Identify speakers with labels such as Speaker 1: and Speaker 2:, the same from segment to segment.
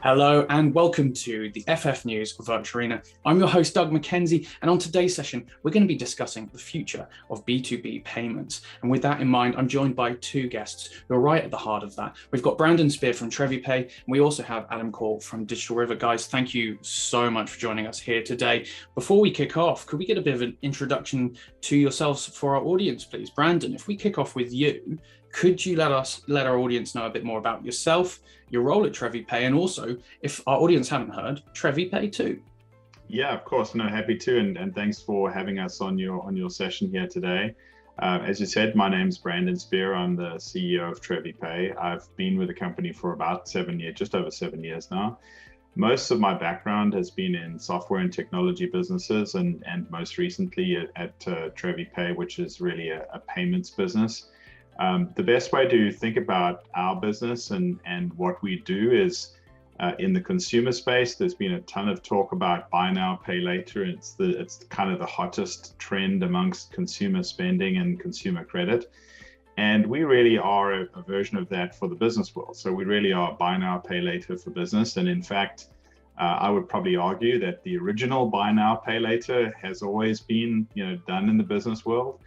Speaker 1: Hello and welcome to the FF News Virtual Arena. I'm your host, Doug McKenzie, and on today's session, we're going to be discussing the future of B2B payments. And with that in mind, I'm joined by two guests who are right at the heart of that. We've got Brandon Spear from TreviPay, and we also have Adam Coyle from Digital River. Guys, thank you so much for joining us here today. Before we kick off, could we get a bit of an introduction to yourselves for our audience, please? Brandon, if we kick off with you, could you let our audience know a bit more about yourself, your role at TreviPay, and also, if our audience haven't heard, TreviPay too?
Speaker 2: Yeah, of course. No, happy to, and thanks for having us on your session here today. As you said, my name's Brandon Spear. I'm the CEO of TreviPay. I've been with the company for about 7 years, just over 7 years now. Most of my background has been in software and technology businesses, and most recently at TreviPay, which is really a payments business. The best way to think about our business and what we do is in the consumer space. There's been a ton of talk about buy now, pay later. It's kind of the hottest trend amongst consumer spending and consumer credit. And we really are a version of that for the business world. So we really are buy now, pay later for business. And in fact, I would probably argue that the original buy now, pay later has always been, done in the business world.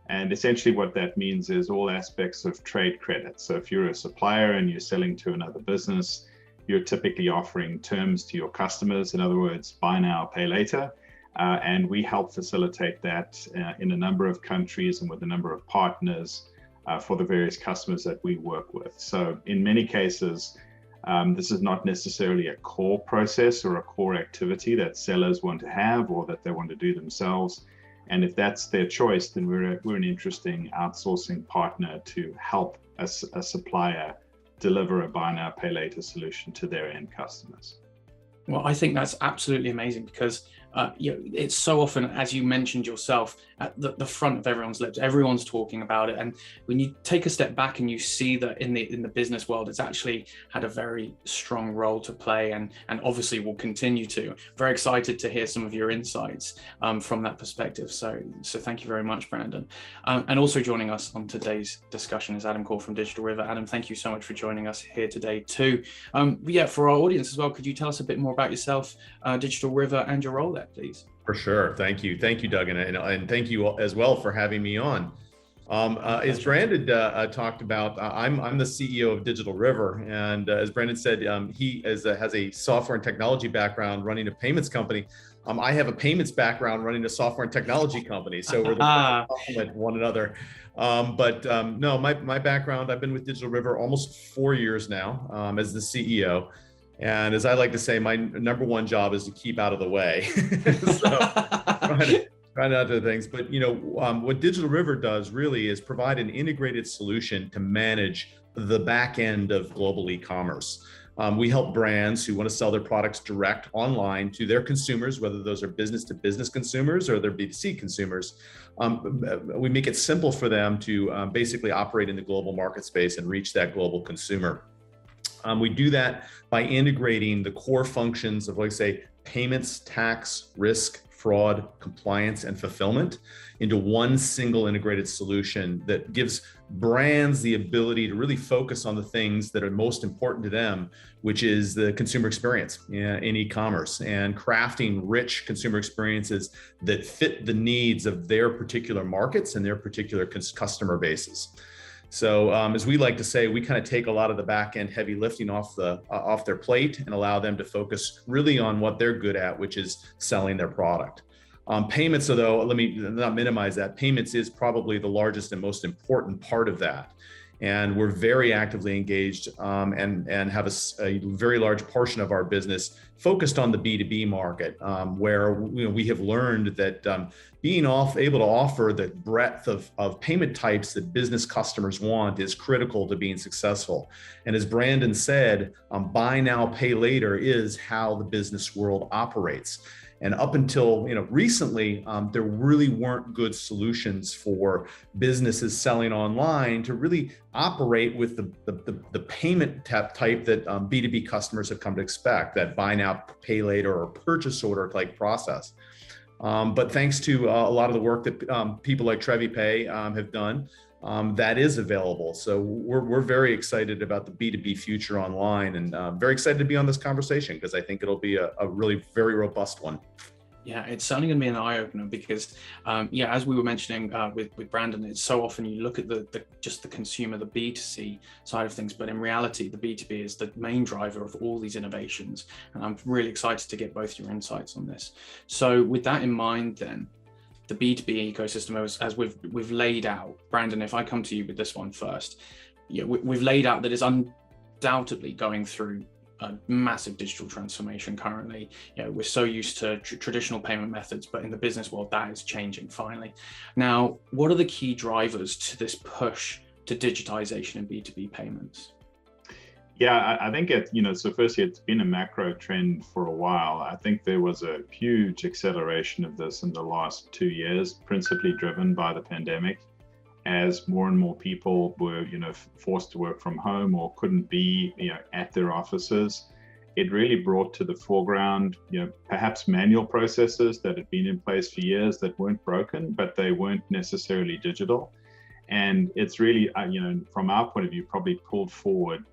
Speaker 2: And essentially what that means is all aspects of trade credit. So if you're a supplier and you're selling to another business, you're typically offering terms to your customers. In other words, buy now, pay later. And we help facilitate that in a number of countries and with a number of partners for the various customers that we work with. So in many cases, this is not necessarily a core process or a core activity that sellers want to have or that they want to do themselves. And if that's their choice, then we're an interesting outsourcing partner to help a supplier deliver a buy now, pay later solution to their end customers.
Speaker 1: Well, I think that's absolutely amazing because it's so often, as you mentioned yourself, at the front of everyone's lips. Everyone's talking about it, and when you take a step back and you see that in the business world, it's actually had a very strong role to play, and obviously will continue to. Very excited to hear some of your insights from that perspective. So thank you very much, Brandon. And also joining us on today's discussion is Adam Coyle from Digital River. Adam, thank you so much for joining us here today too. For our audience as well, could you tell us a bit more about yourself, Digital River, and your role there, please?
Speaker 3: For sure. Thank you, Doug, and thank you as well for having me on. As Brandon talked about, I'm the CEO of Digital River, and as Brandon said, he has a software and technology background running a payments company. I have a payments background running a software and technology company, so we're complement one another. No, my background, I've been with Digital River almost 4 years now as the CEO. And as I like to say, my number one job is to keep out of the way. So try not to things. But what Digital River does really is provide an integrated solution to manage the back end of global e-commerce. We help brands who want to sell their products direct online to their consumers, whether those are business to business consumers or they're B2C consumers. We make it simple for them to basically operate in the global market space and reach that global consumer. We do that by integrating the core functions of, like say, payments, tax, risk, fraud, compliance, and fulfillment into one single integrated solution that gives brands the ability to really focus on the things that are most important to them, which is the consumer experience in e-commerce and crafting rich consumer experiences that fit the needs of their particular markets and their particular customer bases. So as we like to say, we kind of take a lot of the back end heavy lifting off their plate and allow them to focus really on what they're good at, which is selling their product. Payments, though, let me not minimize that. Payments is probably the largest and most important part of that. And we're very actively engaged and have a very large portion of our business focused on the B2B market, where we have learned that being able to offer the breadth of payment types that business customers want is critical to being successful. And as Brandon said, buy now, pay later is how the business world operates. And up until recently, there really weren't good solutions for businesses selling online to really operate with the payment type that B2B customers have come to expect, that buy now, pay later or purchase order type process. But thanks to a lot of the work that people like TreviPay have done, that is available. So we're very excited about the B2B future online, and very excited to be on this conversation because I think it'll be a really very robust one.
Speaker 1: Yeah, it's certainly going to be an eye-opener because, as we were mentioning with Brandon, it's so often you look at just the consumer, the B2C side of things, but in reality, the B2B is the main driver of all these innovations. And I'm really excited to get both your insights on this. So with that in mind, then, the B2B ecosystem, as we've laid out, Brandon, if I come to you with this one first, we've laid out that it's undoubtedly going through a massive digital transformation currently. We're so used to traditional payment methods, but in the business world, that is changing finally. Now, what are the key drivers to this push to digitization in B2B payments?
Speaker 2: Yeah, I think so firstly, it's been a macro trend for a while. I think there was a huge acceleration of this in the last 2 years, principally driven by the pandemic, as more and more people were, forced to work from home or couldn't be, at their offices. It really brought to the foreground, perhaps manual processes that had been in place for years that weren't broken, but they weren't necessarily digital. And it's really, from our point of view, probably pulled forward,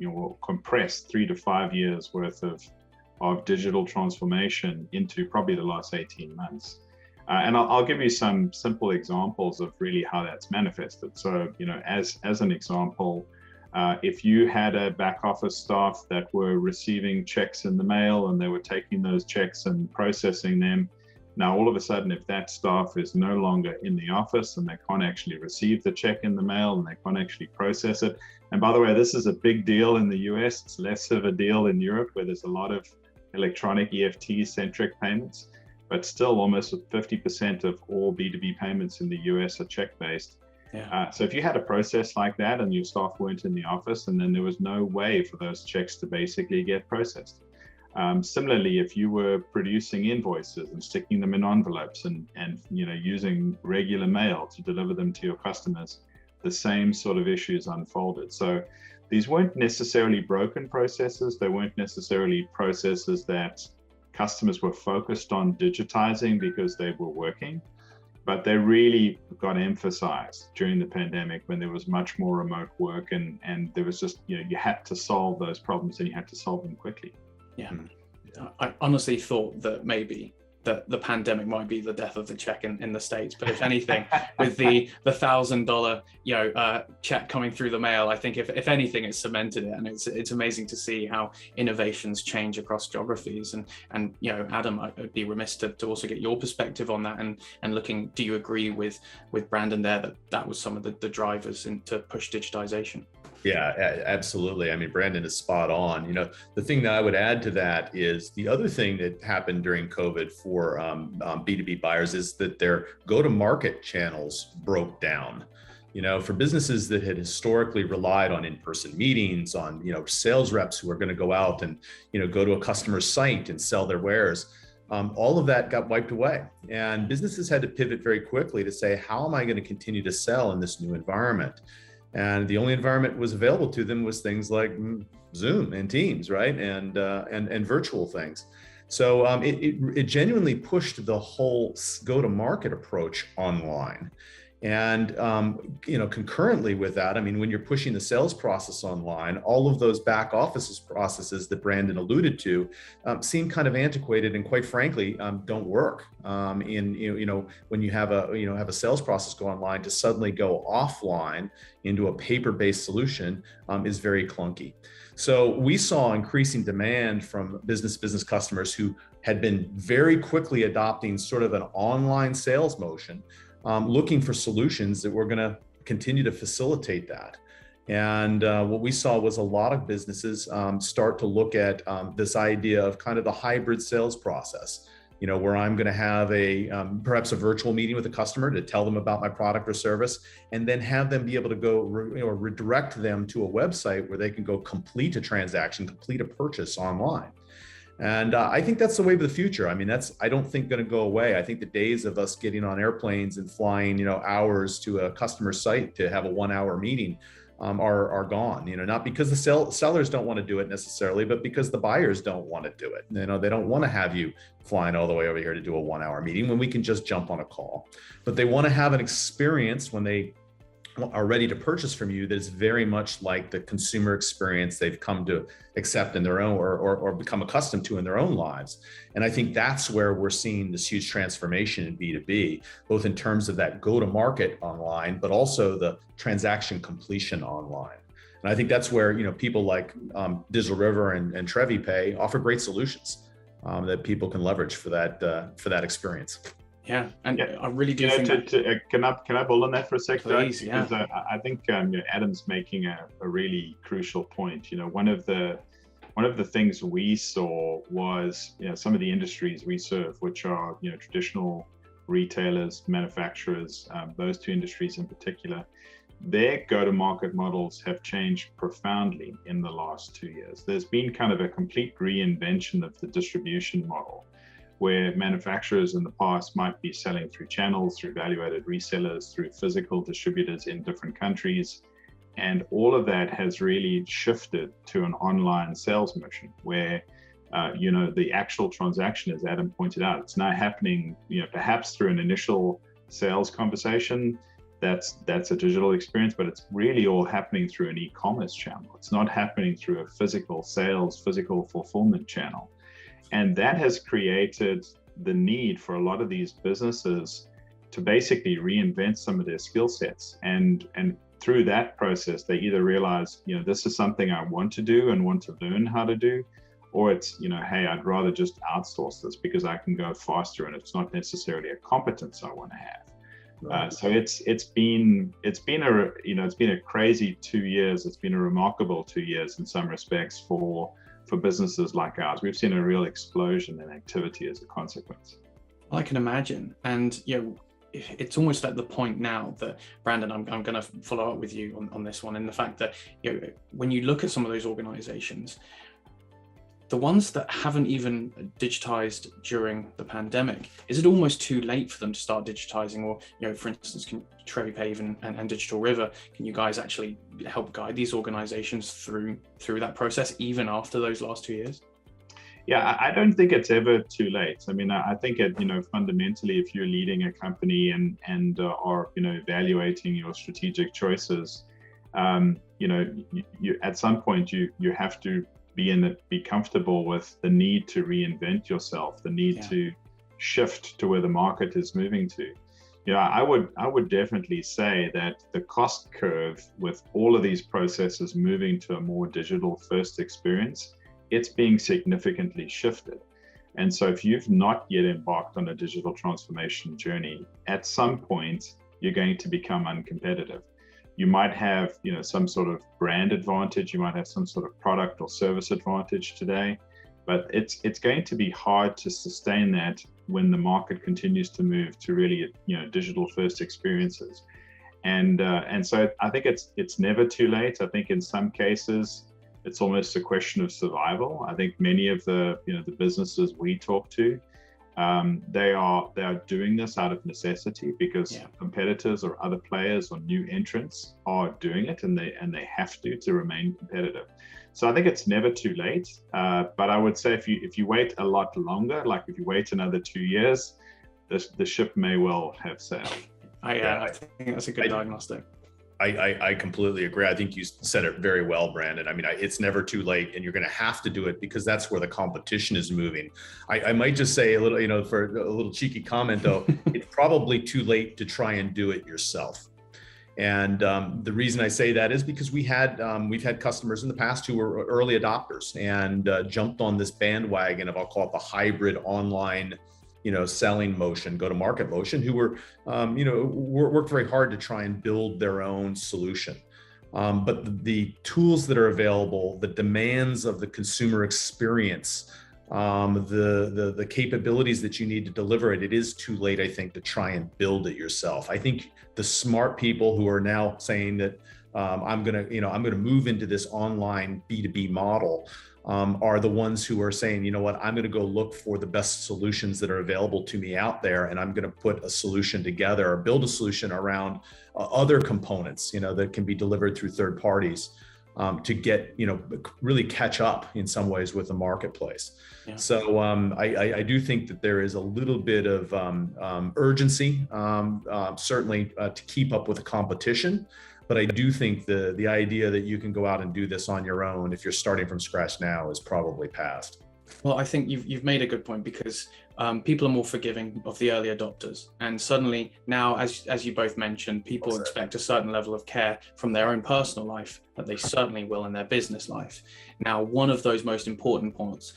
Speaker 2: compressed 3 to 5 years worth of digital transformation into probably the last 18 months. And I'll give you some simple examples of really how that's manifested. So, as an example, if you had a back office staff that were receiving checks in the mail and they were taking those checks and processing them, now all of a sudden, if that staff is no longer in the office and they can't actually receive the check in the mail and they can't actually process it, and by the way, this is a big deal in the US, it's less of a deal in Europe where there's a lot of electronic EFT-centric payments. But still almost 50% of all B2B payments in the US are check-based.
Speaker 1: Yeah.
Speaker 2: So if you had a process like that and your staff weren't in the office, and then there was no way for those checks to basically get processed. Similarly, if you were producing invoices and sticking them in envelopes and using regular mail to deliver them to your customers, the same sort of issues unfolded. So these weren't necessarily broken processes. They weren't necessarily processes that customers were focused on digitizing because they were working, but they really got emphasized during the pandemic when there was much more remote work and there was just, you had to solve those problems and you had to solve them quickly.
Speaker 1: Yeah. I honestly thought that maybe that the pandemic might be the death of the check in the States, but if anything, with the $1,000 check coming through the mail, I think if anything, it's cemented it, and it's amazing to see how innovations change across geographies. And Adam, I'd be remiss to also get your perspective on that and looking. Do you agree with Brandon there that was some of the drivers to push digitization?
Speaker 3: Yeah, absolutely. I mean, Brandon is spot on. The thing that I would add to that is the other thing that happened during COVID for B2B buyers is that their go-to-market channels broke down. For businesses that had historically relied on in-person meetings, on, sales reps who are going to go out and, go to a customer's site and sell their wares. All of that got wiped away, and businesses had to pivot very quickly to say, how am I going to continue to sell in this new environment? And the only environment was available to them was things like Zoom and Teams, right? And virtual things. So it genuinely pushed the whole go-to-market approach online. And concurrently with that, I mean, when you're pushing the sales process online, all of those back office processes that Brandon alluded to seem kind of antiquated and, quite frankly, don't work. When you have a sales process go online, to suddenly go offline into a paper-based solution is very clunky. So we saw increasing demand from business customers who had been very quickly adopting sort of an online sales motion, looking for solutions that were going to continue to facilitate that. And what we saw was a lot of businesses start to look at this idea of kind of the hybrid sales process, where I'm going to have perhaps a virtual meeting with a customer to tell them about my product or service, and then have them be able to go redirect them to a website where they can go complete a transaction, complete a purchase online. And I think that's the way of the future. I mean, I don't think going to go away. I think the days of us getting on airplanes and flying, hours to a customer site to have a 1-hour meeting are gone. Not because the sellers don't want to do it necessarily, but because the buyers don't want to do it. They don't want to have you flying all the way over here to do a 1-hour meeting when we can just jump on a call. But they want to have an experience when they are ready to purchase from you that is very much like the consumer experience they've come to accept in their own or become accustomed to in their own lives. And I think that's where we're seeing this huge transformation in B2B, both in terms of that go-to-market online, but also the transaction completion online. And I think that's where, people like Digital River and TreviPay offer great solutions that people can leverage for that experience.
Speaker 1: Yeah, and I really do think
Speaker 2: can I build on that for a second?
Speaker 1: Please,
Speaker 2: because I think Adam's making a really crucial point. One of the things we saw was some of the industries we serve, which are traditional retailers, manufacturers, those two industries in particular, their go-to-market models have changed profoundly in the last 2 years. There's been kind of a complete reinvention of the distribution model, where manufacturers in the past might be selling through channels, through value-added resellers, through physical distributors in different countries. And all of that has really shifted to an online sales motion where, the actual transaction, as Adam pointed out, it's now happening, perhaps through an initial sales conversation. That's a digital experience, but it's really all happening through an e-commerce channel. It's not happening through a physical sales, physical fulfillment channel. And that has created the need for a lot of these businesses to basically reinvent some of their skill sets. And through that process, they either realize, this is something I want to do and want to learn how to do, or it's, hey, I'd rather just outsource this because I can go faster and it's not necessarily a competence I want to have. Right. So it's been a crazy 2 years. It's been a remarkable 2 years in some respects for businesses like ours. We've seen a real explosion in activity as a consequence.
Speaker 1: I can imagine. And, it's almost at the point now that, Brandon, I'm going to follow up with you on this one, and the fact that, when you look at some of those organizations, the ones that haven't even digitized during the pandemic, is it almost too late for them to start digitizing? Or, for instance, can TreviPay and Digital River, can you guys actually help guide these organizations through that process, even after those last 2 years?
Speaker 2: Yeah, I don't think it's ever too late. I mean, I think fundamentally, if you're leading a company and are, evaluating your strategic choices, you at some point you have to be comfortable with the need to reinvent yourself, the need to shift to where the market is moving to. I would definitely say that the cost curve with all of these processes moving to a more digital first experience, it's being significantly shifted. And so if you've not yet embarked on a digital transformation journey, at some point you're going to become uncompetitive. You might have, some sort of brand advantage. You might have some sort of product or service advantage today, but it's going to be hard to sustain that when the market continues to move to really, digital first experiences. And so I think it's never too late. I think in some cases, it's almost a question of survival. I think many of the businesses we talk to, they are doing this out of necessity because competitors or other players or new entrants are doing it, and they have to remain competitive. So I think it's never too late. But I would say if you wait a lot longer, like if you wait another 2 years, the ship may well have sailed.
Speaker 1: I think that's a good diagnostic.
Speaker 3: I completely agree. I think you said it very well, Brandon. I mean, it's never too late, and you're going to have to do it because that's where the competition is moving. I might just say a little, for a little cheeky comment though, it's probably too late to try and do it yourself. And the reason I say that is because we've had customers in the past who were early adopters and jumped on this bandwagon of, I'll call it the hybrid online selling motion, go-to-market motion, who were, worked very hard to try and build their own solution. But the tools that are available, the demands of the consumer experience, the capabilities that you need to deliver it is too late, I think, to try and build it yourself. I think the smart people who are now saying that I'm gonna move into this online B2B model are the ones who are saying, you know what, I'm going to go look for the best solutions that are available to me out there, and I'm going to put a solution together or build a solution around other components, that can be delivered through third parties. to get, really catch up in some ways with the marketplace.
Speaker 1: Yeah.
Speaker 3: So I do think that there is a little bit of urgency, certainly to keep up with the competition. But I do think the idea that you can go out and do this on your own if you're starting from scratch now is probably past.
Speaker 1: Well, I think you've made a good point, because people are more forgiving of the early adopters, and suddenly now, as you both mentioned, people expect a certain level of care from their own personal life that they certainly will in their business life. Now, one of those most important points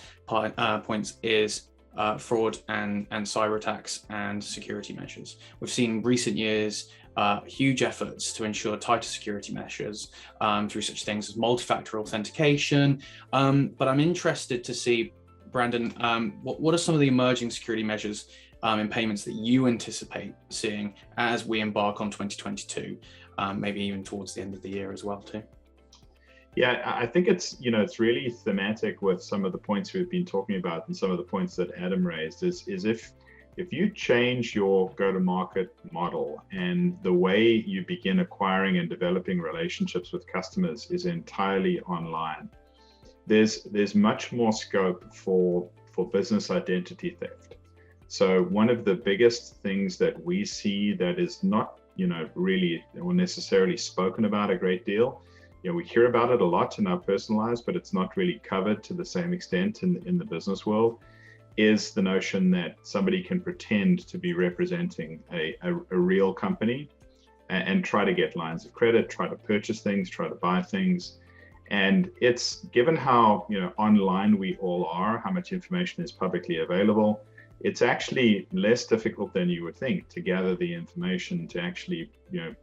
Speaker 1: is fraud and cyber attacks and security measures. We've seen recent years huge efforts to ensure tighter security measures through such things as multi-factor authentication. But I'm interested to see, Brandon, what are some of the emerging security measures in payments that you anticipate seeing as we embark on 2022, maybe even towards the end of the year as well too?
Speaker 2: Yeah, I think it's really thematic with some of the points we've been talking about, and some of the points that Adam raised is if you change your go-to-market model and the way you begin acquiring and developing relationships with customers is entirely online, there's much more scope for business identity theft. So one of the biggest things that we see that is not really or necessarily spoken about a great deal, we hear about it a lot in our personal lives, but it's not really covered to the same extent in the business world, is the notion that somebody can pretend to be representing a real company and try to get lines of credit, try to purchase things, try to buy things. And it's given how online we all are, how much information is publicly available, it's actually less difficult than you would think to gather the information to actually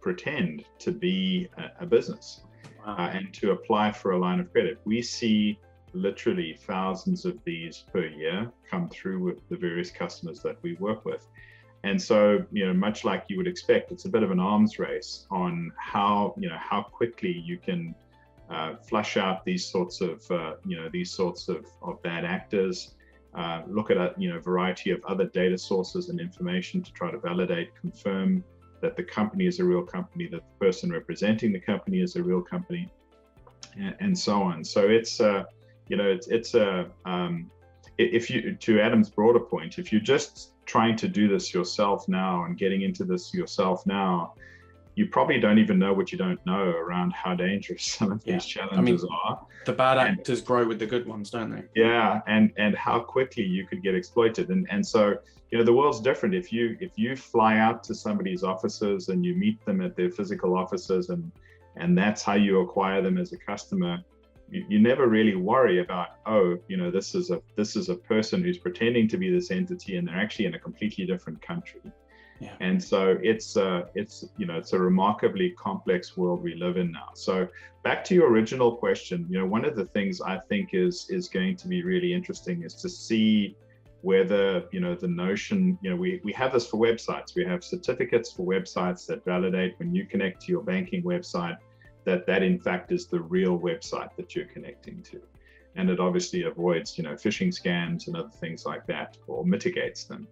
Speaker 2: pretend to be a business.
Speaker 1: Wow.
Speaker 2: And to apply for a line of credit. We see literally thousands of these per year come through with the various customers that we work with. And so, much like you would expect, it's a bit of an arms race on how quickly you can flush out these sorts of bad actors. Look at a variety of other data sources and information to try to validate, confirm that the company is a real company, that the person representing the company is a real company, and so on. So it's if you, to Adam's broader point, if you're just trying to do this yourself now and getting into this yourself now, you probably don't even know what you don't know around how dangerous some of these challenges are.
Speaker 1: The bad actors grow with the good ones, don't they?
Speaker 2: Yeah, and how quickly you could get exploited. And so, the world's different. If you fly out to somebody's offices and you meet them at their physical offices and that's how you acquire them as a customer, you never really worry about, this is a person who's pretending to be this entity and they're actually in a completely different country.
Speaker 1: Yeah.
Speaker 2: And so it's a remarkably complex world we live in now. So back to your original question, one of the things I think is going to be really interesting is to see whether, the notion, we have this for websites. We have certificates for websites that validate when you connect to your banking website that in fact is the real website that you're connecting to. And it obviously avoids, phishing scams and other things like that, or mitigates them.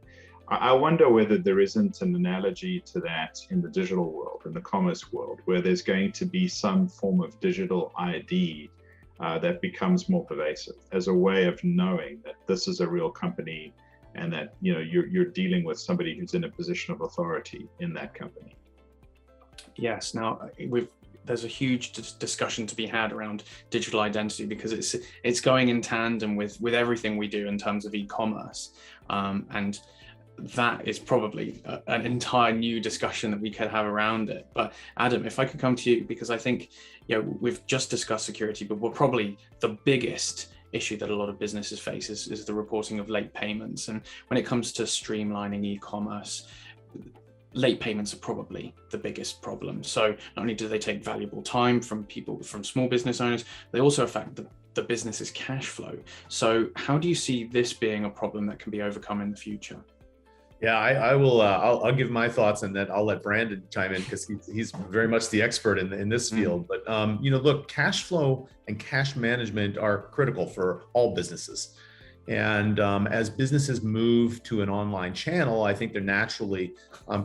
Speaker 2: I wonder whether there isn't an analogy to that in the digital world, in the commerce world, where there's going to be some form of digital ID that becomes more pervasive as a way of knowing that this is a real company and that you're dealing with somebody who's in a position of authority in that company.
Speaker 1: Yes. Now there's a huge discussion to be had around digital identity, because it's going in tandem with everything we do in terms of e-commerce, and that is probably an entire new discussion that we could have around it. But Adam, if I could come to you, because I think we've just discussed security, but we're probably the biggest issue that a lot of businesses face is the reporting of late payments. And when it comes to streamlining e-commerce, late payments are probably the biggest problem. So not only do they take valuable time from small business owners, they also affect the business's cash flow. So how do you see this being a problem that can be overcome in the future?
Speaker 3: Yeah, I will. I'll give my thoughts, and then I'll let Brandon chime in, because he's very much the expert in this field. But look, cash flow and cash management are critical for all businesses. And as businesses move to an online channel, I think they're naturally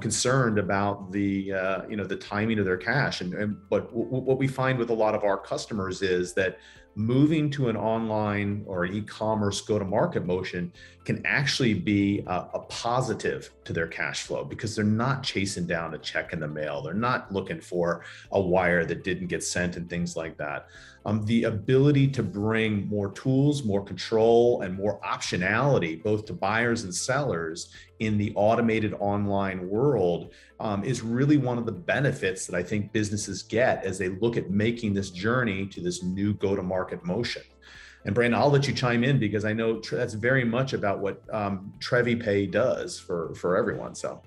Speaker 3: concerned about the the timing of their cash. But what we find with a lot of our customers is that moving to an online or an e-commerce go-to-market motion can actually be a positive to their cash flow, because they're not chasing down a check in the mail. They're not looking for a wire that didn't get sent and things like that. The ability to bring more tools, more control, and more optionality, both to buyers and sellers in the automated online world, is really one of the benefits that I think businesses get as they look at making this journey to this new go-to-market motion. And Brandon, I'll let you chime in, because I know that's very much about what TreviPay does for everyone. So.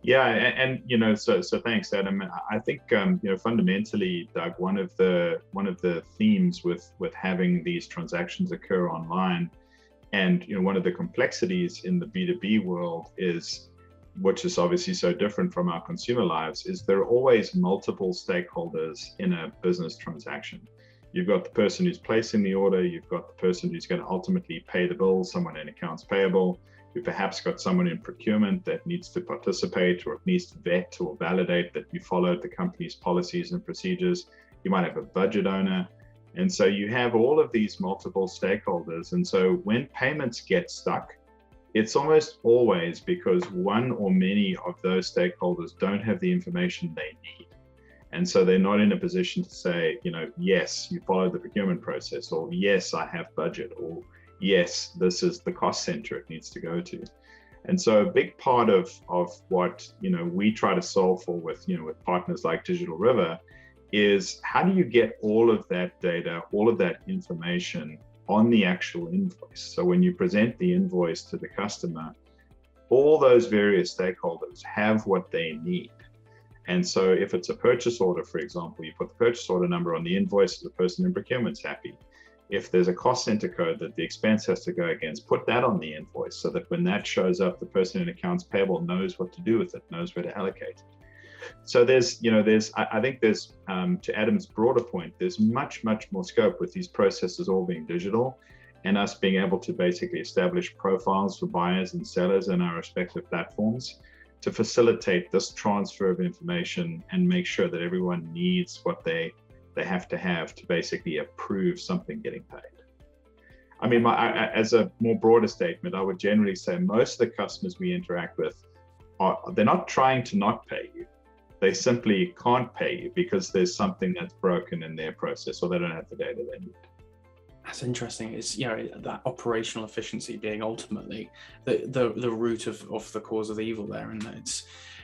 Speaker 2: Yeah, and so thanks, Adam. I think fundamentally, Doug, one of the themes with having these transactions occur online, and one of the complexities in the B2B world is, which is obviously so different from our consumer lives, is there are always multiple stakeholders in a business transaction. You've got the person who's placing the order, you've got the person who's going to ultimately pay the bill, someone in accounts payable, you perhaps got someone in procurement that needs to participate or needs to vet or validate that you followed the company's policies and procedures. You might have a budget owner. And so you have all of these multiple stakeholders. And so when payments get stuck, it's almost always because one or many of those stakeholders don't have the information they need. And so they're not in a position to say, yes, you followed the procurement process, or yes, I have budget, or yes, this is the cost center it needs to go to. And so a big part of what we try to solve for with partners like Digital River is, how do you get all of that data, all of that information on the actual invoice? So when you present the invoice to the customer, all those various stakeholders have what they need. And so if it's a purchase order, for example, you put the purchase order number on the invoice, the person in procurement's happy. If there's a cost center code that the expense has to go against, put that on the invoice, so that when that shows up, the person in accounts payable knows what to do with it, knows where to allocate. So I think there's, to Adam's broader point, there's much more scope with these processes all being digital, and us being able to basically establish profiles for buyers and sellers in our respective platforms to facilitate this transfer of information and make sure that everyone needs what they have to basically approve something getting paid. I mean, as a more broader statement, I would generally say most of the customers we interact with, they're not trying to not pay you. They simply can't pay you because there's something that's broken in their process, or they don't have the data they need.
Speaker 1: That's interesting. It's that operational efficiency being ultimately the root of the cause of the evil there, and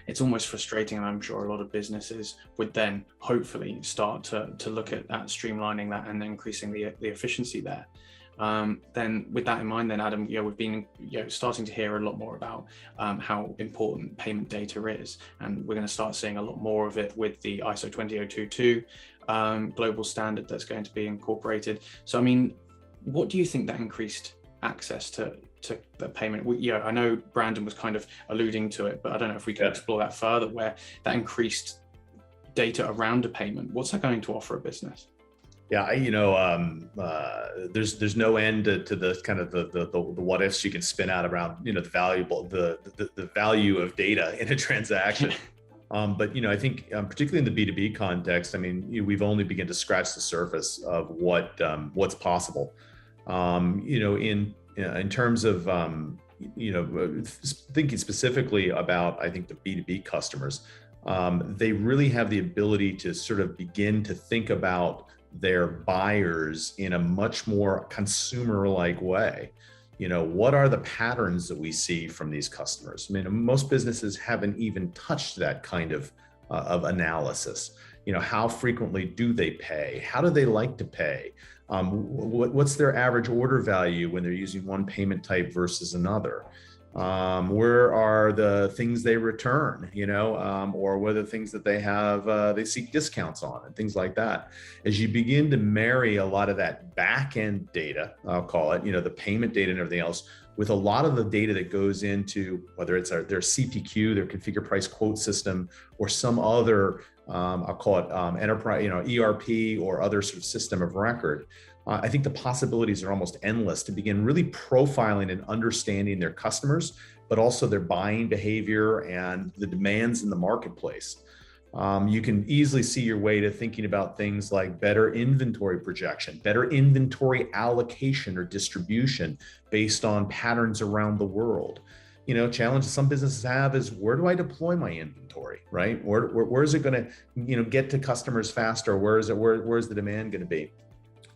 Speaker 1: it's almost frustrating. And I'm sure a lot of businesses would then hopefully start to look at that, streamlining that, and increasing the efficiency there. Then with that in mind, then Adam, we've been starting to hear a lot more about how important payment data is, and we're going to start seeing a lot more of it with the ISO 20022 global standard that's going to be incorporated. So I mean, what do you think that increased access to the payment? I know Brandon was kind of alluding to it, but I don't know if we can explore that further, where that increased data around a payment, what's that going to offer a business?
Speaker 3: Yeah, there's no end to the kind of the what ifs you can spin out around the value of data in a transaction. But I think particularly in the B2B context, I mean, we've only begun to scratch the surface of what's possible. In terms of thinking specifically about, I think, the B2B customers, they really have the ability to sort of begin to think about their buyers in a much more consumer-like way. What are the patterns that we see from these customers? I mean, most businesses haven't even touched that kind of analysis. How frequently do they pay? How do they like to pay? What's their average order value when they're using one payment type versus another? Where are the things they return, or what are the things that they have, they seek discounts on, and things like that. As you begin to marry a lot of that back end data, I'll call it, the payment data and everything else, with a lot of the data that goes into whether it's their CPQ, their configure price quote system, or some other, I'll call it enterprise, ERP or other sort of system of record. I think the possibilities are almost endless to begin really profiling and understanding their customers, but also their buying behavior and the demands in the marketplace. You can easily see your way to thinking about things like better inventory projection, better inventory allocation or distribution based on patterns around the world. Challenges some businesses have is, where do I deploy my inventory, right? Where is it going to, get to customers faster? Where's the demand going to be?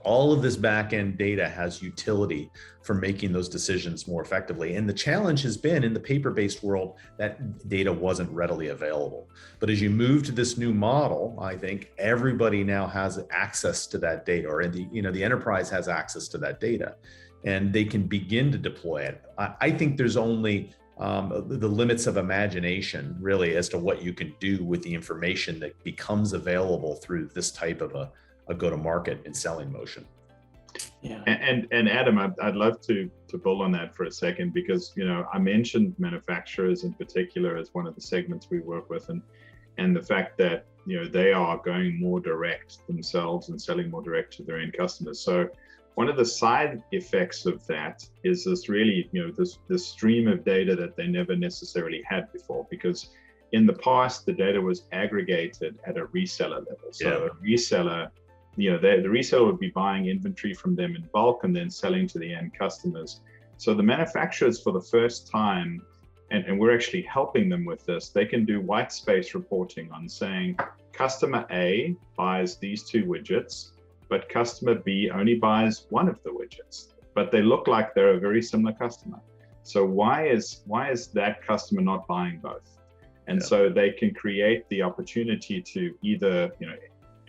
Speaker 3: All of this back-end data has utility for making those decisions more effectively. And the challenge has been, in the paper-based world, that data wasn't readily available. But as you move to this new model, I think everybody now has access to that data, or the enterprise has access to that data, and they can begin to deploy it. I think there's only the limits of imagination, really, as to what you can do with the information that becomes available through this type of a go-to-market and selling motion.
Speaker 2: Yeah. And Adam, I'd love to build on that for a second, because I mentioned manufacturers in particular as one of the segments we work with, and the fact that they are going more direct themselves and selling more direct to their end customers. So one of the side effects of that is this really this stream of data that they never necessarily had before, because in the past the data was aggregated at a reseller level. So a reseller, the reseller would be buying inventory from them in bulk and then selling to the end customers. So the manufacturers, for the first time, and we're actually helping them with this, they can do white space reporting on saying customer A buys these 2 widgets, but customer B only buys one of the widgets, but they look like they're a very similar customer. So why is that customer not buying both? And so they can create the opportunity to either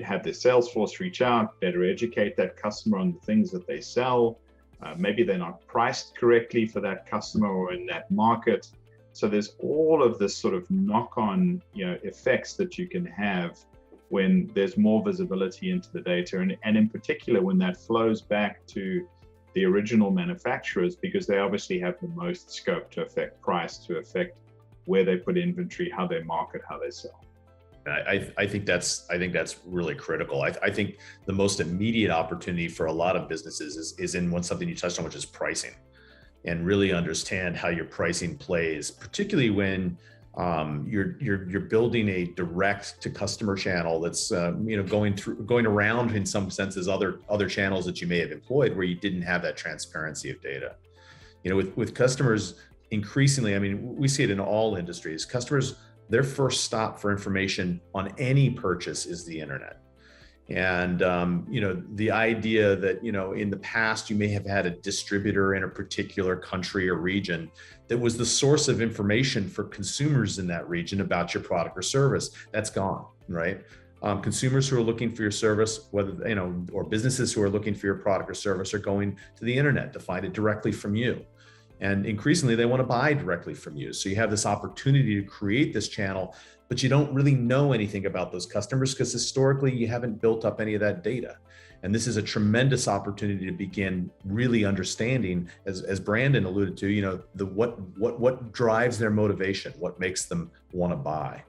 Speaker 2: have their sales force reach out, better educate that customer on the things that they sell. Maybe they're not priced correctly for that customer or in that market. So there's all of this sort of knock-on effects that you can have when there's more visibility into the data, and in particular when that flows back to the original manufacturers, because they obviously have the most scope to affect price, to affect where they put inventory, how they market, how they sell.
Speaker 3: I think that's really critical. I think the most immediate opportunity for a lot of businesses is in something you touched on, which is pricing, and really understand how your pricing plays, particularly when you're building a direct to customer channel that's going around in some senses other channels that you may have employed where you didn't have that transparency of data. With customers, increasingly, we see it in all industries. Customers, their first stop for information on any purchase is the internet. And, the idea that, in the past, you may have had a distributor in a particular country or region that was the source of information for consumers in that region about your product or service, that's gone, right? Consumers who are looking for your service, whether, or businesses who are looking for your product or service, are going to the internet to find it directly from you. And increasingly, they want to buy directly from you. So you have this opportunity to create this channel, but you don't really know anything about those customers because historically you haven't built up any of that data. And this is a tremendous opportunity to begin really understanding, as Brandon alluded to, what drives their motivation, what makes them want to buy.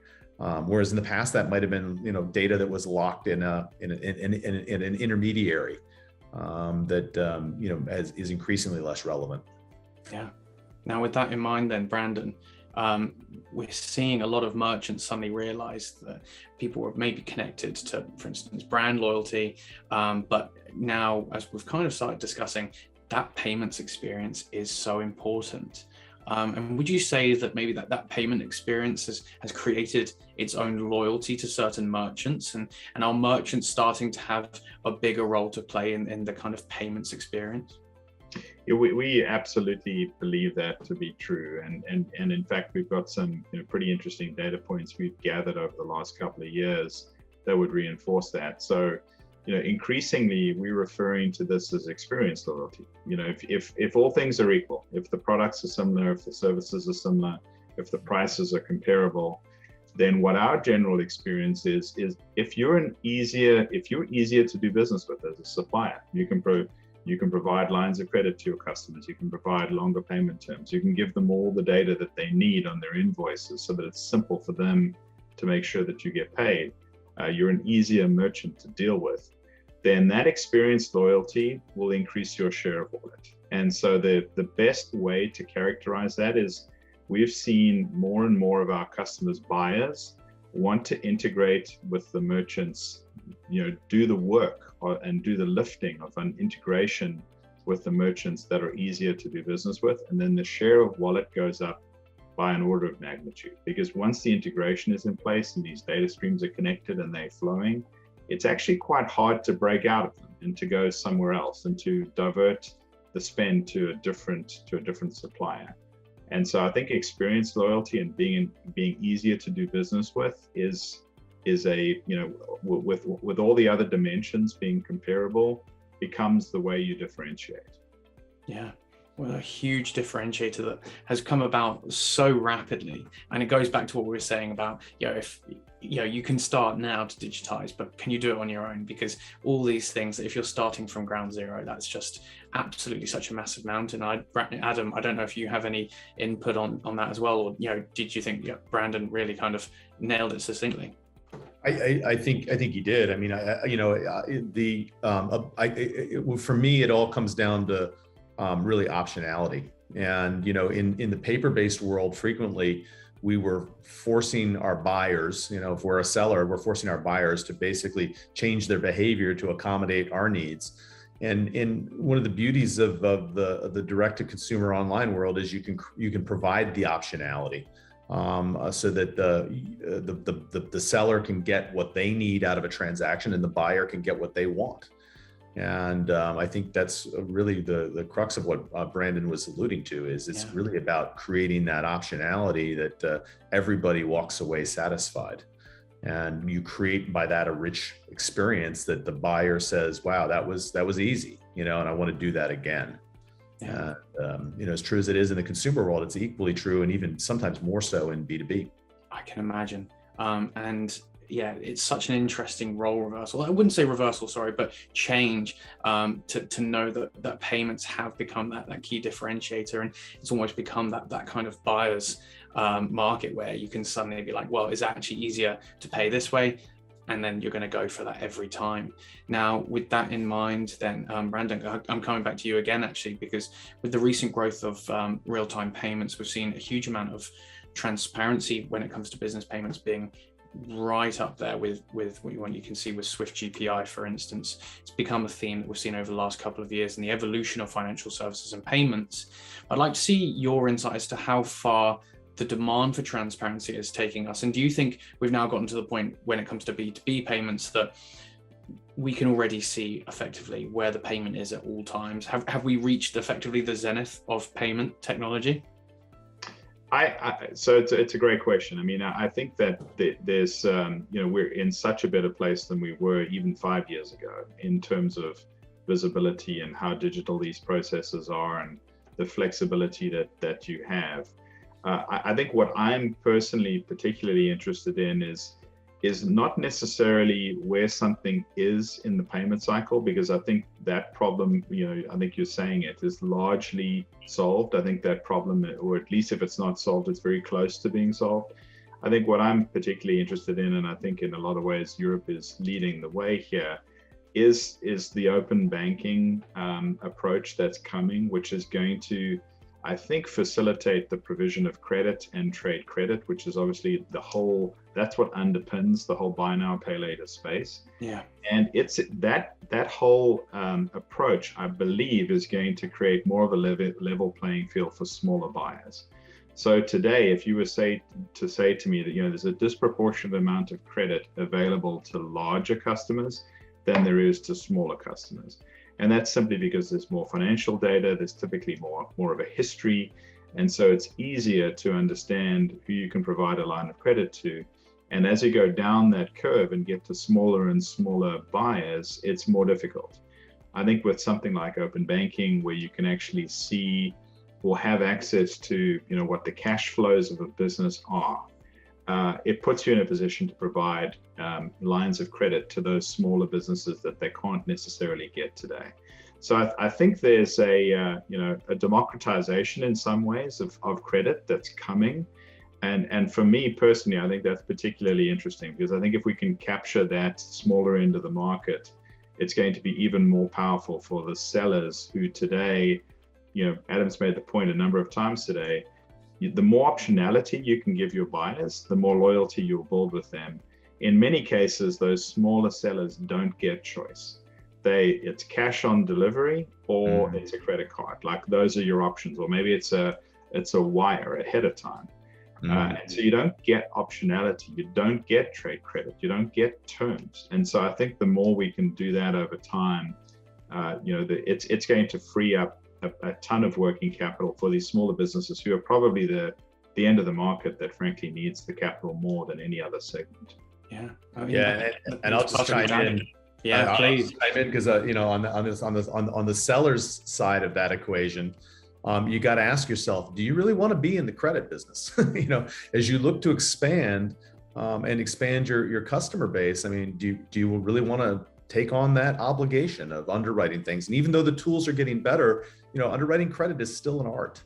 Speaker 3: Whereas in the past, that might have been data that was locked in an intermediary that is increasingly less relevant.
Speaker 1: Yeah. Now, with that in mind, then, Brandon, we're seeing a lot of merchants suddenly realize that people were maybe connected to, for instance, brand loyalty, but now, as we've kind of started discussing, that payments experience is so important. And would you say that maybe that payment experience has created its own loyalty to certain merchants, and are merchants starting to have a bigger role to play in the kind of payments experience?
Speaker 2: Yeah, we absolutely believe that to be true, and in fact we've got some pretty interesting data points we've gathered over the last couple of years that would reinforce that. So increasingly we're referring to this as experience loyalty. If all things are equal, if the products are similar, if the services are similar, if the prices are comparable, then what our general experience is if you're easier to do business with as a supplier, you can You can provide lines of credit to your customers. You can provide longer payment terms. You can give them all the data that they need on their invoices so that it's simple for them to make sure that you get paid. You're an easier merchant to deal with. Then that experience loyalty will increase your share of wallet. And so the best way to characterize that is we've seen more and more of our customers, buyers, want to integrate with the merchants, do the work and do the lifting of an integration with the merchants that are easier to do business with. And then the share of wallet goes up by an order of magnitude, because once the integration is in place and these data streams are connected and they're flowing, it's actually quite hard to break out of them and to go somewhere else and to divert the spend to a different supplier. And so I think experience loyalty and being easier to do business with is a, with all the other dimensions being comparable, becomes the way you differentiate.
Speaker 1: Yeah. Well, a huge differentiator that has come about so rapidly. And it goes back to what we were saying about, if you can start now to digitize, but can you do it on your own? Because all these things, if you're starting from ground zero, that's just absolutely such a massive mountain. Adam, I don't know if you have any input on that as well, or did you think Brandon really kind of nailed it succinctly?
Speaker 3: I think he did. I mean, for me, it all comes down to really optionality. And in the paper-based world, frequently we were forcing our buyers, if we're a seller, we're forcing our buyers to basically change their behavior to accommodate our needs. And one of the beauties of the direct-to-consumer online world is you can provide the optionality. So that the seller can get what they need out of a transaction and the buyer can get what they want. And I think that's really the crux of what Brandon was alluding to, is it's really about creating that optionality that everybody walks away satisfied. And you create by that a rich experience that the buyer says, wow, that was easy, and I want to do that again.
Speaker 1: Yeah.
Speaker 3: As true as it is in the consumer world, it's equally true, and even sometimes more so in B2B.
Speaker 1: I can imagine. And yeah, it's such an interesting role reversal. I wouldn't say reversal, sorry, but change, to know that payments have become that key differentiator, and it's almost become that kind of buyer's market where you can suddenly be like, well, it's actually easier to pay this way. And then you're going to go for that every time. Now, with that in mind, then, Brandon, I'm coming back to you again, actually, because with the recent growth of real-time payments, we've seen a huge amount of transparency when it comes to business payments being right up there with what you can see with Swift GPI, for instance. It's become a theme that we've seen over the last couple of years in the evolution of financial services and payments. I'd like to see your insight as to how far the demand for transparency is taking us. And do you think we've now gotten to the point when it comes to B2B payments that we can already see effectively where the payment is at all times? Have we reached effectively the zenith of payment technology?
Speaker 2: So it's a great question. I mean, I think that there's, we're in such a better place than we were even 5 years ago in terms of visibility and how digital these processes are and the flexibility that you have. I think what I'm personally particularly interested in is not necessarily where something is in the payment cycle, because I think that problem, I think you're saying it, is largely solved. I think that problem, or at least if it's not solved, it's very close to being solved. I think what I'm particularly interested in, and I think in a lot of ways Europe is leading the way here, is the open banking approach that's coming, which is going to, I think, facilitate the provision of credit and trade credit, which is obviously that's what underpins the whole buy now, pay later space.
Speaker 1: Yeah.
Speaker 2: And it's that whole approach, I believe, is going to create more of a level playing field for smaller buyers. So today, if you were to say to me that, there's a disproportionate amount of credit available to larger customers than there is to smaller customers. And that's simply because there's more financial data, there's typically more of a history. And so it's easier to understand who you can provide a line of credit to. And as you go down that curve and get to smaller and smaller buyers, it's more difficult. I think with something like open banking, where you can actually see or have access to, what the cash flows of a business are, it puts you in a position to provide lines of credit to those smaller businesses that they can't necessarily get today. So I think there's a democratization in some ways of credit that's coming. And for me personally, I think that's particularly interesting, because I think if we can capture that smaller end of the market, it's going to be even more powerful for the sellers who today, Adam's made the point a number of times today, the more optionality you can give your buyers, the more loyalty you'll build with them. In many cases, those smaller sellers don't get choice. It's cash on delivery, or it's a credit card. Like, those are your options, or maybe it's a wire ahead of time. And so you don't get optionality, you don't get trade credit, you don't get terms. And so I think the more we can do that over time, it's going to free up a ton of working capital for these smaller businesses who are probably the end of the market that frankly needs the capital more than any other segment.
Speaker 1: Yeah.
Speaker 3: And I'll just chime in.
Speaker 1: Yeah, please.
Speaker 3: Chime in because on the seller's side of that equation, you got to ask yourself, do you really want to be in the credit business? As you look to expand and expand your customer base, I mean, do you really want to take on that obligation of underwriting things? And even though the tools are getting better, underwriting credit is still an art.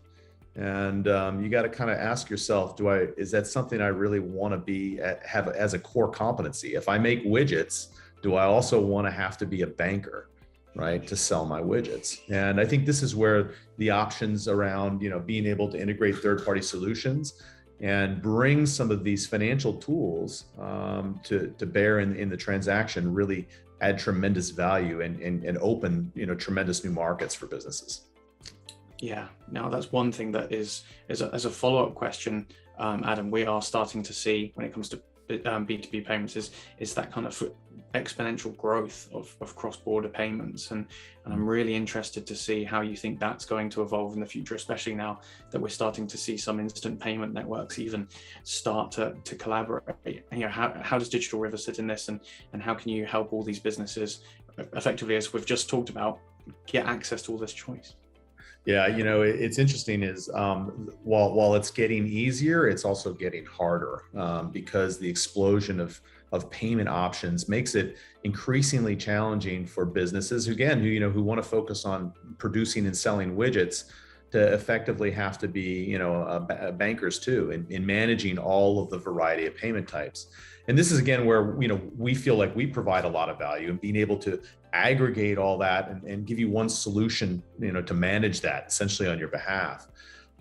Speaker 3: And you got to kind of ask yourself, is that something I really want to have as a core competency? If I make widgets, do I also want to have to be a banker, right, to sell my widgets? And I think this is where the options around, being able to integrate third-party solutions and bring some of these financial tools to bear in the transaction really add tremendous value and open, tremendous new markets for businesses.
Speaker 1: Yeah, now that's one thing that is as a follow-up question, Adam, we are starting to see when it comes to B2B payments is that kind of exponential growth of cross-border payments, and I'm really interested to see how you think that's going to evolve in the future, especially now that we're starting to see some instant payment networks even start to collaborate. How does Digital River sit in this, and how can you help all these businesses effectively, as we've just talked about, get access to all this choice?
Speaker 3: Yeah, it's interesting is while it's getting easier, it's also getting harder because the explosion of payment options makes it increasingly challenging for businesses who want to focus on producing and selling widgets to effectively have to be bankers too in managing all of the variety of payment types. And this is again where we feel like we provide a lot of value in being able to aggregate all that and give you one solution to manage that essentially on your behalf.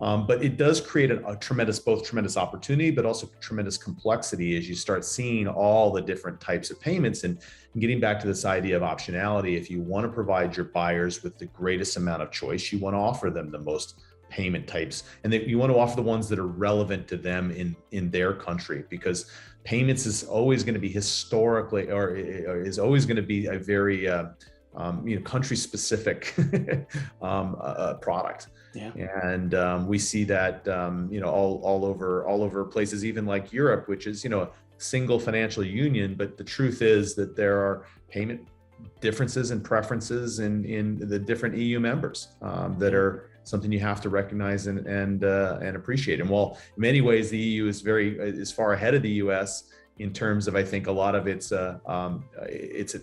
Speaker 3: But it does create a tremendous opportunity, but also tremendous complexity as you start seeing all the different types of payments and getting back to this idea of optionality. If you want to provide your buyers with the greatest amount of choice, you want to offer them the most payment types, and that you want to offer the ones that are relevant to them in their country, because payments is always going to be historically or is always going to be a very country specific product.
Speaker 1: Yeah.
Speaker 3: And we see that all over places, even like Europe, which is a single financial union. But the truth is that there are payment differences and preferences in the different EU members that are something you have to recognize and appreciate. And while in many ways the EU is far ahead of the US in terms of, I think, a lot of its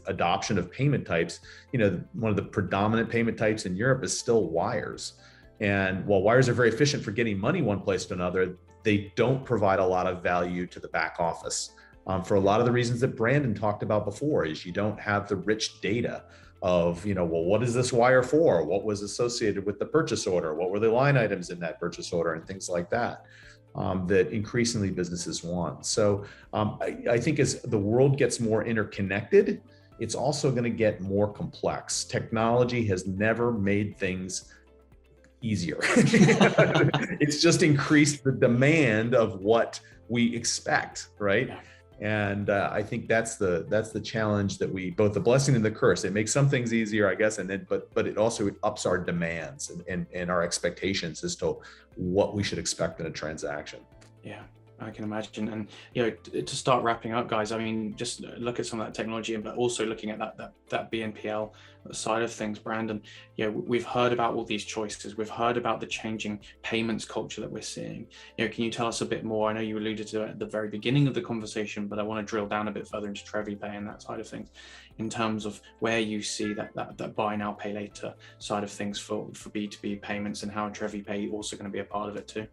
Speaker 3: adoption of payment types, one of the predominant payment types in Europe is still wires. And while wires are very efficient for getting money one place to another, they don't provide a lot of value to the back office for a lot of the reasons that Brandon talked about before. Is you don't have the rich data of, what is this wire for? What was associated with the purchase order? What were the line items in that purchase order and things like that, that increasingly businesses want. So I think as the world gets more interconnected, it's also going to get more complex. Technology has never made things easier. It's just increased the demand of what we expect, right? Yeah. And I think that's the challenge that both the blessing and the curse. It makes some things easier, I guess, but it also ups our demands and our expectations as to what we should expect in a transaction.
Speaker 1: Yeah. I can imagine. And, to start wrapping up, guys, I mean, just look at some of that technology, but also looking at that BNPL side of things, Brandon. We've heard about all these choices. We've heard about the changing payments culture that we're seeing. Can you tell us a bit more? I know you alluded to it at the very beginning of the conversation, but I want to drill down a bit further into TreviPay and that side of things, in terms of where you see that buy now, pay later side of things for B2B payments, and how TreviPay also going to be a part of it too.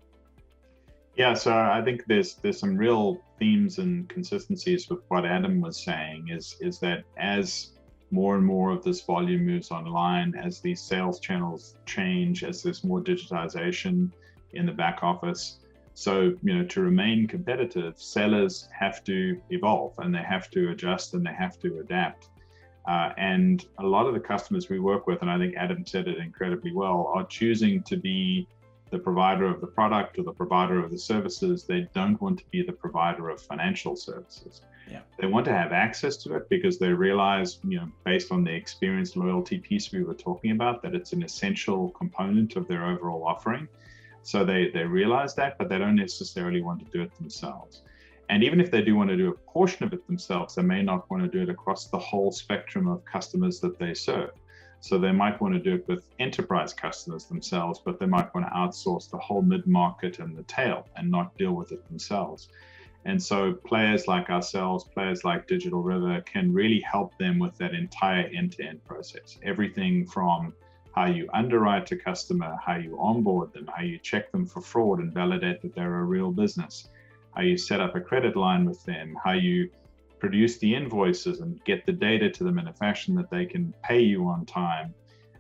Speaker 2: Yeah, so I think there's some real themes and consistencies with what Adam was saying, is that as more and more of this volume moves online, as these sales channels change, as there's more digitization in the back office, so to remain competitive, sellers have to evolve, and they have to adjust, and they have to adapt. And a lot of the customers we work with, and I think Adam said it incredibly well, are choosing to be the provider of the product or the provider of the services. They don't want to be the provider of financial services.
Speaker 1: Yeah.
Speaker 2: They want to have access to it because they realize, based on the experience loyalty piece we were talking about, that it's an essential component of their overall offering. So they realize that, but they don't necessarily want to do it themselves. And even if they do want to do a portion of it themselves, they may not want to do it across the whole spectrum of customers that they serve. So they might want to do it with enterprise customers themselves, but they might want to outsource the whole mid-market and the tail and not deal with it themselves. And so players like ourselves, players like Digital River, can really help them with that entire end-to-end process. Everything from how you underwrite a customer, how you onboard them, how you check them for fraud and validate that they're a real business, how you set up a credit line with them, how you produce the invoices and get the data to them in a fashion that they can pay you on time,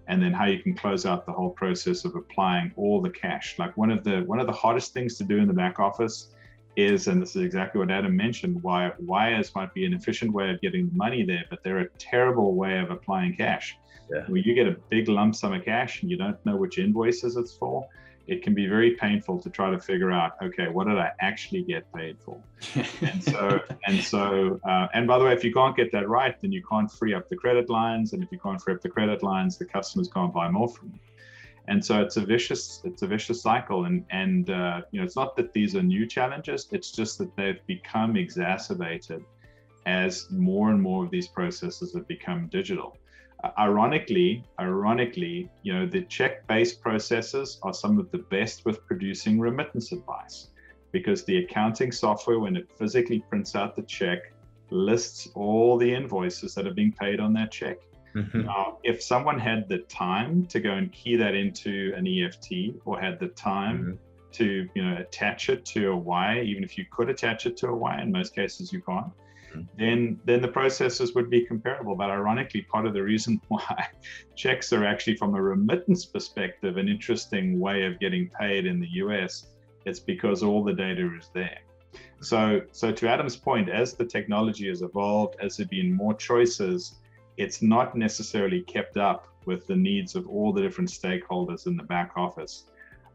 Speaker 2: and then how you can close out the whole process of applying all the cash. Like one of the hardest things to do in the back office is, and this is exactly what Adam mentioned, wires might be an efficient way of getting the money there, but they're a terrible way of applying cash.
Speaker 3: Yeah.
Speaker 2: Where you get a big lump sum of cash and you don't know which invoices it's for, it can be very painful to try to figure out, okay, what did I actually get paid for? And by the way, if you can't get that right, then you can't free up the credit lines. And if you can't free up the credit lines, the customers can't buy more from you. And so it's a vicious cycle. And it's not that these are new challenges. It's just that they've become exacerbated as more and more of these processes have become digital. Ironically, the check-based processes are some of the best with producing remittance advice, because the accounting software, when it physically prints out the check, lists all the invoices that are being paid on that check.
Speaker 3: Mm-hmm.
Speaker 2: Now, if someone had the time to go and key that into an EFT, or had the time to attach it to a wire, even if you could attach it to a wire, in most cases you can't, then the processes would be comparable. But ironically, part of the reason why checks are actually, from a remittance perspective, an interesting way of getting paid in the US, it's because all the data is there. So to Adam's point, as the technology has evolved, as there have been more choices, it's not necessarily kept up with the needs of all the different stakeholders in the back office.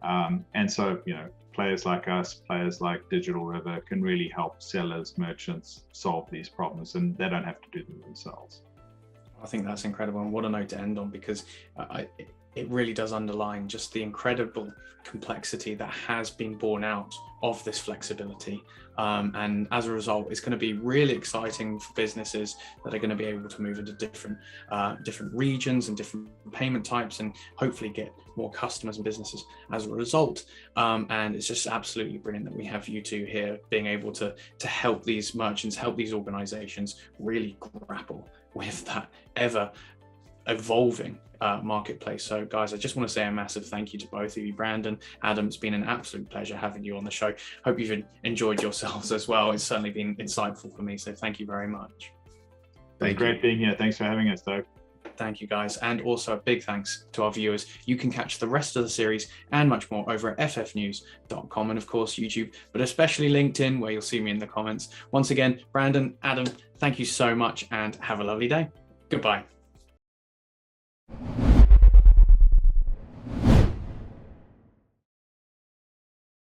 Speaker 2: And so, players like us, players like Digital River, can really help sellers, merchants solve these problems, and they don't have to do them themselves.
Speaker 1: I think that's incredible, and what a note to end on, because it really does underline just the incredible complexity that has been born out of this flexibility. And as a result, it's going to be really exciting for businesses that are going to be able to move into different regions and different payment types, and hopefully get more customers and businesses as a result. And it's just absolutely brilliant that we have you two here, being able to help these merchants, help these organizations really grapple with that ever evolving marketplace. So guys, I just want to say a massive thank you to both of you. Brandon, Adam, it's been an absolute pleasure having you on the show. Hope you've enjoyed yourselves as well. It's certainly been insightful for me, so thank you very much.
Speaker 2: It's great being here. Thanks for having us, Doug.
Speaker 1: Thank you, guys. And also a big thanks to our viewers. You can catch the rest of the series and much more over at ffnews.com, and of course YouTube, but especially LinkedIn, where you'll see me in the comments. Once again, Brandon, Adam, thank you so much, and have a lovely day. Goodbye.